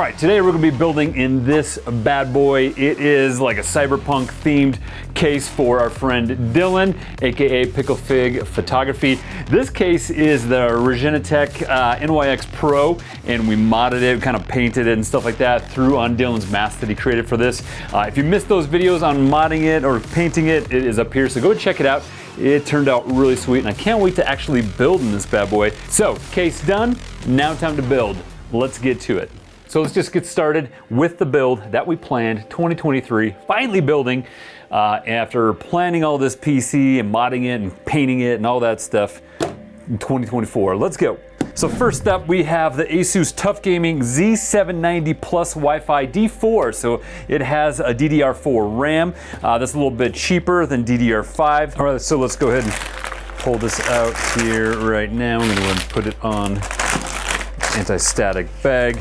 right, today we're gonna be building in this bad boy. It is like a cyberpunk themed case for our friend Dylan, AKA Picklefig Photography. This case is the Raijintek NYX Pro, and we modded it, kind of painted it and stuff like that through on Dylan's mask that he created for this. If you missed those videos on modding it or painting it, it is up here, so go check it out. It turned out really sweet, and I can't wait to actually build in this bad boy. So, case done, now time to build. Let's get to it. So let's just get started with the build that we planned, 2023, finally building after planning all this PC and modding it and painting it and all that stuff in 2024. Let's go. So first up, we have the ASUS TUF Gaming Z790 Plus Wi-Fi D4. So it has a DDR4 RAM. That's a little bit cheaper than DDR5. All right, so let's go ahead and pull this out here right now. I'm gonna go ahead and put it on anti-static bag.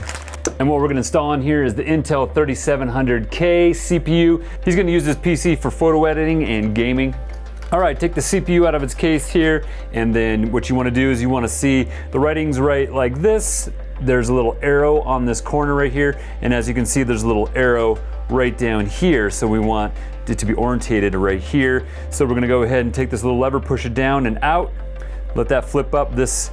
And what we're gonna install on here is the Intel 3700k CPU. He's gonna use this PC for photo editing and gaming. All right, take the CPU out of its case here, and then what you wanna do is you wanna see the writing's right like this. There's a little arrow on this corner right here, and as you can see, there's a little arrow right down here, so we want it to be orientated right here. So we're gonna go ahead and take this little lever, push it down and out, let that flip up. This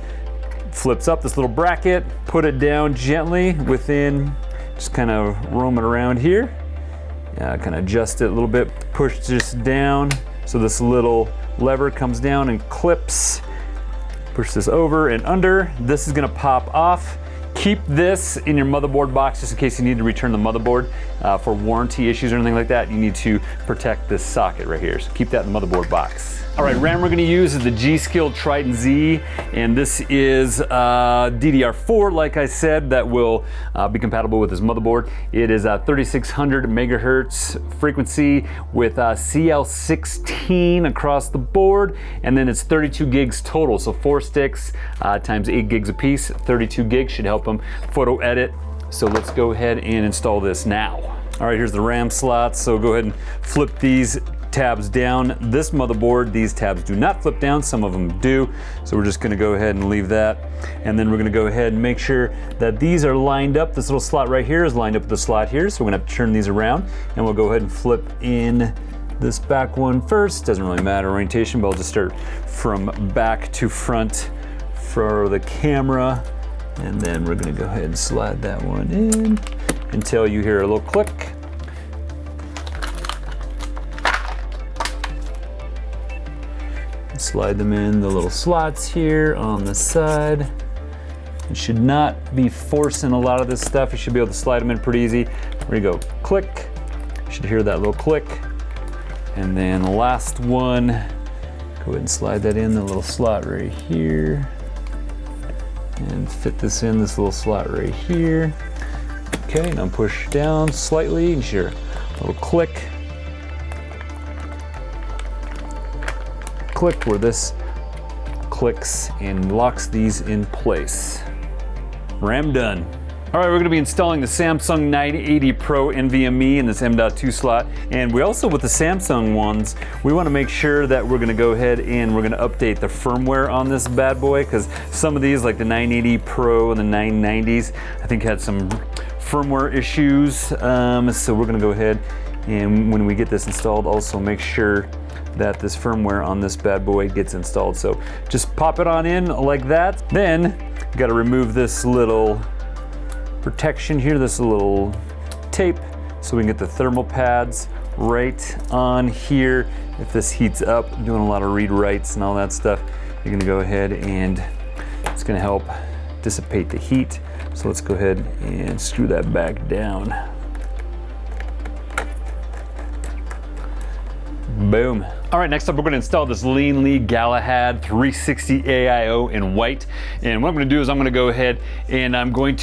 flips up this little bracket, put it down gently within, just kind of roam it around here. Kind of adjust it a little bit, push this down so this little lever comes down and clips. Push this over and under. This is gonna pop off. Keep this in your motherboard box just in case you need to return the motherboard for warranty issues or anything like that. You need to protect this socket right here. So keep that in the motherboard box. All right, RAM we're gonna use is the G.Skill Triton Z, and this is DDR4, like I said, that will be compatible with this motherboard. It is a 3600 megahertz frequency with CL16 across the board, and then it's 32 gigs total, so 4 sticks times 8 gigs a piece. 32 gigs should help them photo edit. So let's go ahead and install this now. All right, here's the RAM slots, so go ahead and flip these tabs down. This motherboard, these tabs do not flip down, some of them do, so we're just gonna go ahead and leave that. And then we're gonna go ahead and make sure that these are lined up. This little slot right here is lined up with the slot here, so we're gonna have to turn these around, and we'll go ahead and flip in this back one first. Doesn't really matter orientation, but I'll just start from back to front for the camera, and then we're gonna go ahead and slide that one in until you hear a little click. Slide them in the little slots here on the side. You should not be forcing a lot of this stuff. You should be able to slide them in pretty easy. There you go, click. You should hear that little click. And then the last one, go ahead and slide that in the little slot right here. And fit this in this little slot right here. Okay, now push down slightly and hear a little click. Click where this clicks and locks these in place. RAM done. All right, we're gonna be installing the Samsung 980 Pro NVMe in this M.2 slot. And we also, with the Samsung ones, we wanna make sure that we're gonna go ahead and we're gonna update the firmware on this bad boy, because some of these, like the 980 Pro and the 990s, I think had some firmware issues. So we're gonna go ahead and when we get this installed, also make sure that this firmware on this bad boy gets installed. So just pop it on in like that. Then you gotta remove this little protection here, this little tape, so we can get the thermal pads right on here. If this heats up, doing a lot of read writes and all that stuff, you're gonna go ahead and it's gonna help dissipate the heat. So let's go ahead and screw that back down. Boom. All right, next up we're gonna install this Lian Li Galahad 360 AIO in white. And what I'm gonna do is I'm gonna go ahead and I'm gonna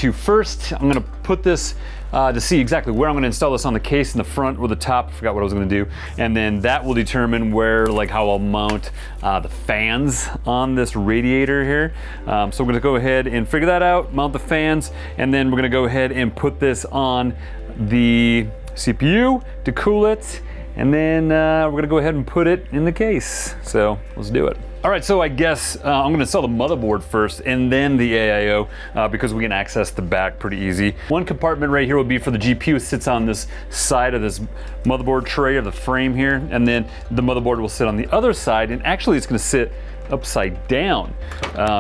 put this to see exactly where I'm gonna install this on the case in the front or the top. I forgot what I was gonna do. And then that will determine where, like how I'll mount the fans on this radiator here. So we're gonna go ahead and figure that out, mount the fans, and then we're gonna go ahead and put this on the CPU to cool it. And then we're gonna go ahead and put it in the case. So let's do it. All right, so I guess I'm gonna install the motherboard first and then the AIO because we can access the back pretty easy. One compartment right here will be for the GPU. It sits on this side of this motherboard tray or the frame here, and then the motherboard will sit on the other side, and actually it's gonna sit upside down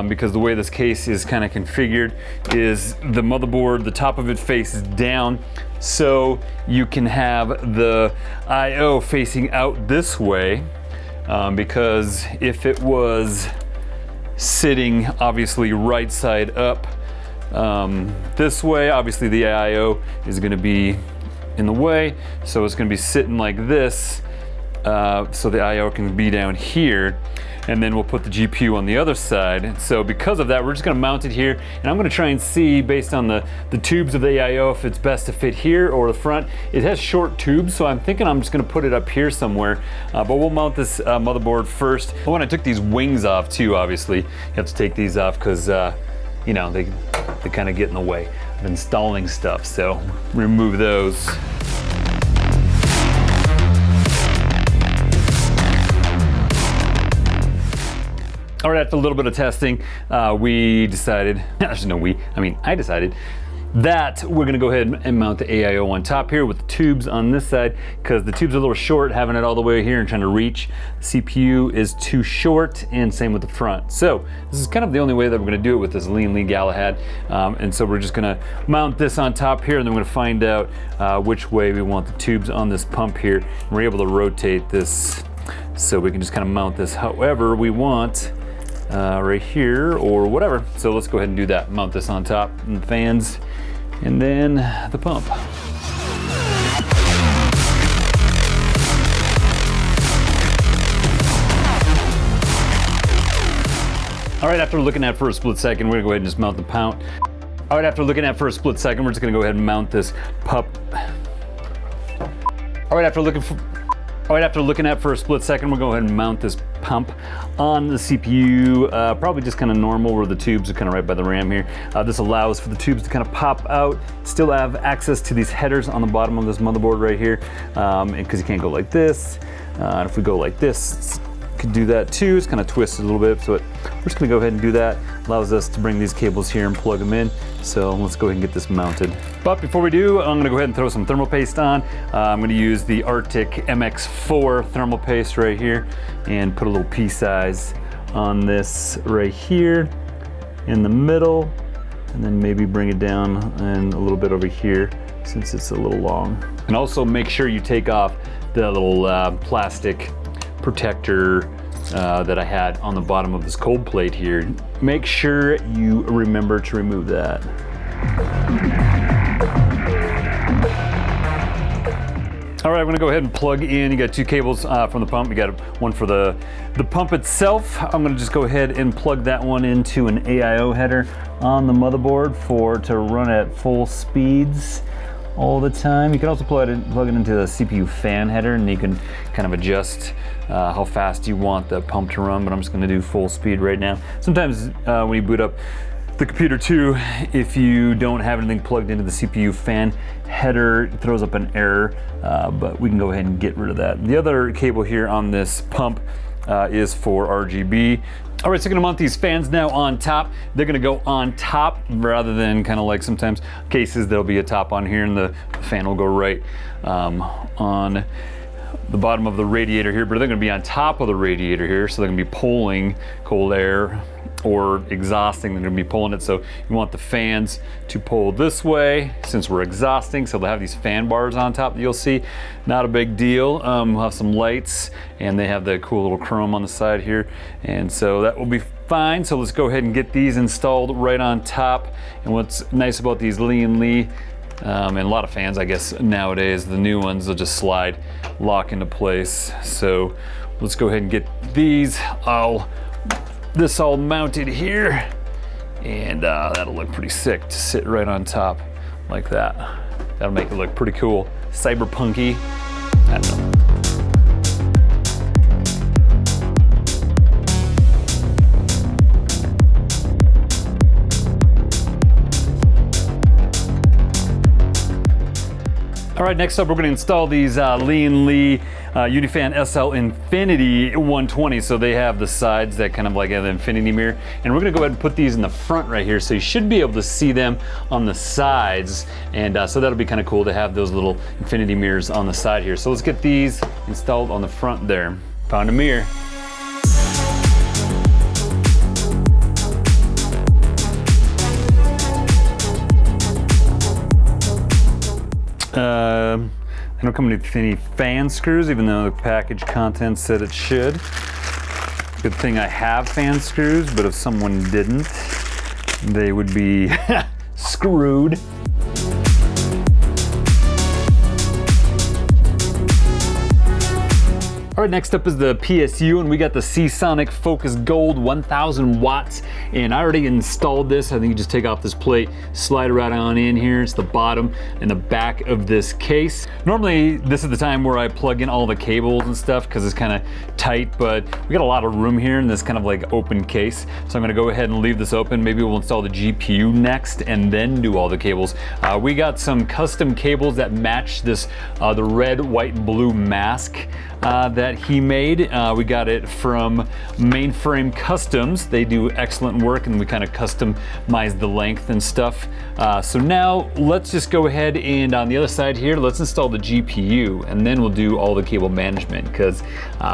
because the way this case is kind of configured is the motherboard, the top of it faces down, so you can have the IO facing out this way. Because if it was sitting obviously right side up this way, obviously the AIO is going to be in the way, so it's going to be sitting like this, so the IO can be down here, and then we'll put the GPU on the other side. So because of that, we're just going to mount it here, and I'm going to try and see based on the tubes of the AIO if it's best to fit here or the front. It has short tubes, so I'm thinking I'm just going to put it up here somewhere, but we'll mount this motherboard first. When I took these wings off too, obviously you have to take these off because you know, they kind of get in the way of installing stuff, so remove those. All right, after a little bit of testing, we decided, I decided that we're gonna go ahead and mount the AIO on top here with the tubes on this side, because the tubes are a little short, having it all the way here and trying to reach. The CPU is too short, and same with the front. So this is kind of the only way that we're gonna do it with this Lian Li Galahad. And so we're just gonna mount this on top here, and then we're gonna find out which way we want the tubes on this pump here. And we're able to rotate this, so we can just kind of mount this however we want. Right here or whatever. So let's go ahead and do that. Mount this on top, and the fans, and then the pump. All right, after looking at it for a split second, we're gonna go ahead and just mount the pump. All right, after looking at it for a split second, we're just gonna go ahead and mount this pump. All right, after looking at it for a split second, we'll go ahead and mount this pump on the CPU, probably just kind of normal where the tubes are kind of right by the RAM here. This allows for the tubes to kind of pop out, still have access to these headers on the bottom of this motherboard right here, because you can't go like this. And if we go like this, could do that too. It's kind of twisted a little bit, so we're just gonna go ahead and do that. Allows us to bring these cables here and plug them in. So let's go ahead and get this mounted. But before we do, I'm gonna go ahead and throw some thermal paste on. I'm gonna use the Arctic MX4 thermal paste right here and put a little pea size on this right here in the middle, and then maybe bring it down and a little bit over here since it's a little long. And also make sure you take off the little plastic protector that I had on the bottom of this cold plate here. Make sure you remember to remove that. All right, I'm gonna go ahead and plug in. You got two cables from the pump. You got one for the pump itself. I'm gonna just go ahead and plug that one into an AIO header on the motherboard to run at full speeds all the time. You can also plug it into the CPU fan header, and you can kind of adjust how fast you want the pump to run, but I'm just gonna do full speed right now. Sometimes when you boot up the computer too, if you don't have anything plugged into the CPU fan header, it throws up an error, but we can go ahead and get rid of that. The other cable here on this pump is for RGB. All right, so I'm gonna mount these fans now on top. They're gonna go on top rather than kind of like sometimes cases there'll be a top on here and the fan will go right on the bottom of the radiator here, but they're gonna be on top of the radiator here, so they're gonna be pulling cold air or exhausting. They're gonna be pulling it, so you want the fans to pull this way since we're exhausting, so they'll have these fan bars on top that you'll see. Not a big deal. We'll have some lights, and they have the cool little chrome on the side here, and so that will be fine. So let's go ahead and get these installed right on top. And what's nice about these Lian Li, and a lot of fans, I guess nowadays, the new ones will just slide, lock into place. So let's go ahead and get this all mounted here, and that'll look pretty sick to sit right on top like that. That'll make it look pretty cool, cyberpunky. I don't know. All right, next up we're gonna install these Lian Li Unifan SL Infinity 120. So they have the sides that kind of like have the infinity mirror. And we're gonna go ahead and put these in the front right here. So you should be able to see them on the sides. And so that'll be kind of cool to have those little infinity mirrors on the side here. So let's get these installed on the front there. Found a mirror. I don't come with any fan screws, even though the package content said it should. Good thing I have fan screws, but if someone didn't, they would be screwed. All right, next up is the PSU, and we got the Seasonic Focus Gold 1000 watts. And I already installed this. I think you just take off this plate, slide it right on in here. It's the bottom and the back of this case. Normally, this is the time where I plug in all the cables and stuff because it's kind of tight, but we got a lot of room here in this kind of like open case. So I'm gonna go ahead and leave this open. Maybe we'll install the GPU next and then do all the cables. We got some custom cables that match this, the red, white, and blue mask that he made. We got it from Mainframe Customs. They do excellent work, and we kind of customize the length and stuff. So now let's just go ahead and on the other side here, let's install the GPU, and then we'll do all the cable management because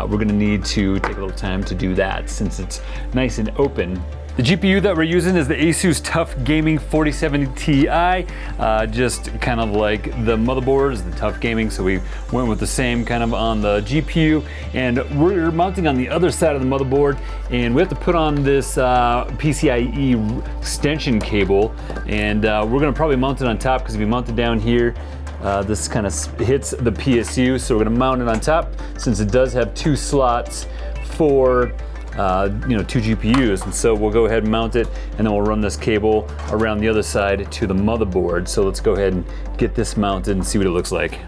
we're gonna need to take a little time to do that since it's nice and open. The GPU that we're using is the ASUS TUF Gaming 4070ti, just kind of like the motherboard is the TUF Gaming, so we went with the same kind of on the GPU, and we're mounting on the other side of the motherboard, and we have to put on this PCIe extension cable, and we're gonna probably mount it on top because if you mount it down here, this kind of hits the PSU, so we're gonna mount it on top since it does have 2 slots for 2 GPUs, and so we'll go ahead and mount it, and then we'll run this cable around the other side to the motherboard. So let's go ahead and get this mounted and see what it looks like.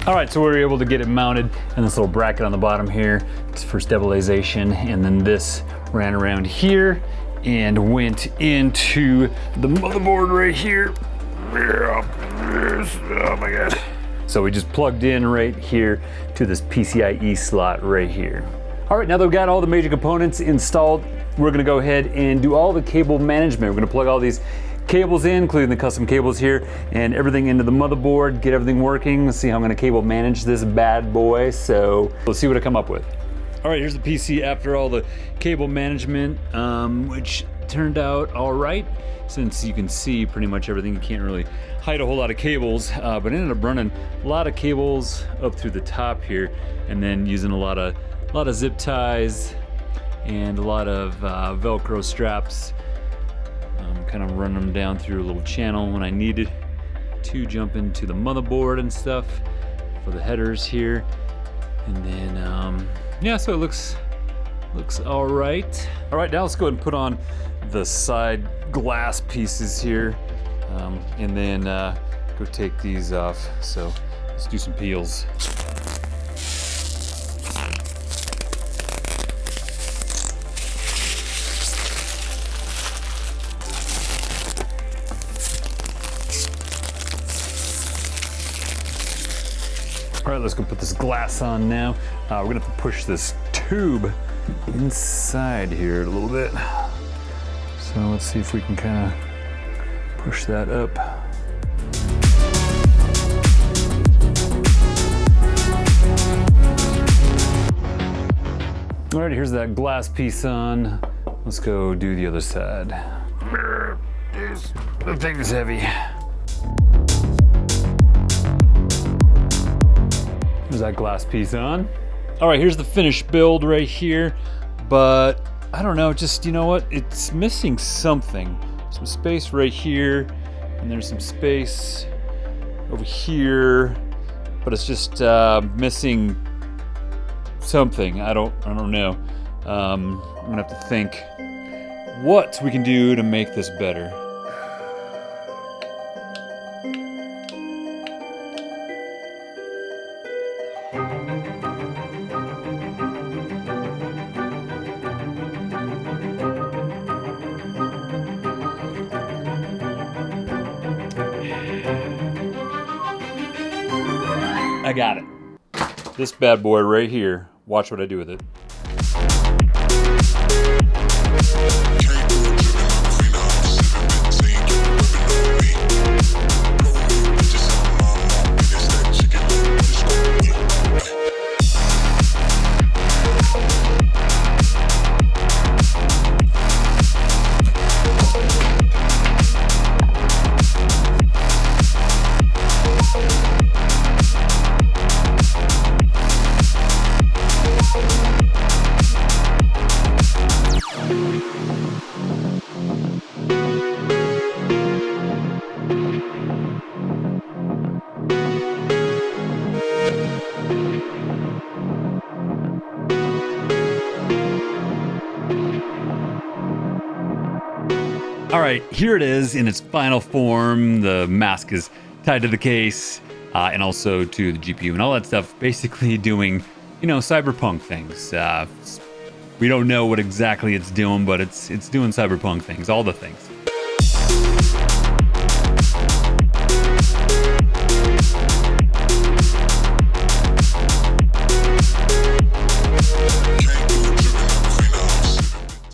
All right, so we were able to get it mounted, and this little bracket on the bottom here is for stabilization, and then this ran around here and went into the motherboard right here. Oh my God. So we just plugged in right here to this PCIe slot right here. All right, now that we've got all the major components installed, we're gonna go ahead and do all the cable management. We're gonna plug all these cables in, including the custom cables here, and everything into the motherboard, get everything working. Let's see how I'm gonna cable manage this bad boy. So let's see what I come up with. All right, here's the PC after all the cable management, which turned out all right. Since you can see pretty much everything, you can't really hide a whole lot of cables, but ended up running a lot of cables up through the top here, and then using a lot of zip ties and a lot of Velcro straps. Kind of run them down through a little channel when I needed to jump into the motherboard and stuff for the headers here, and then yeah, so it looks all right. All right, now let's go ahead and put on the side glass pieces here, and then go take these off. So let's do some peels. All right, let's go put this glass on now. We're gonna have to push this tube inside here a little bit. So let's see if we can kind of push that up. All right, here's that glass piece on. Let's go do the other side. The thing is heavy. There's that glass piece on. All right, here's the finished build right here, but I don't know, just, you know what? It's missing something. Some space right here, and there's some space over here, but it's just missing something. I don't know. I'm gonna have to think what we can do to make this better. I got it. This bad boy right here. Watch what I do with it. All right, here it is in its final form. The mask is tied to the case and also to the GPU and all that stuff, basically doing, you know, Cyberpunk things. We don't know what exactly it's doing, but it's doing Cyberpunk things, all the things.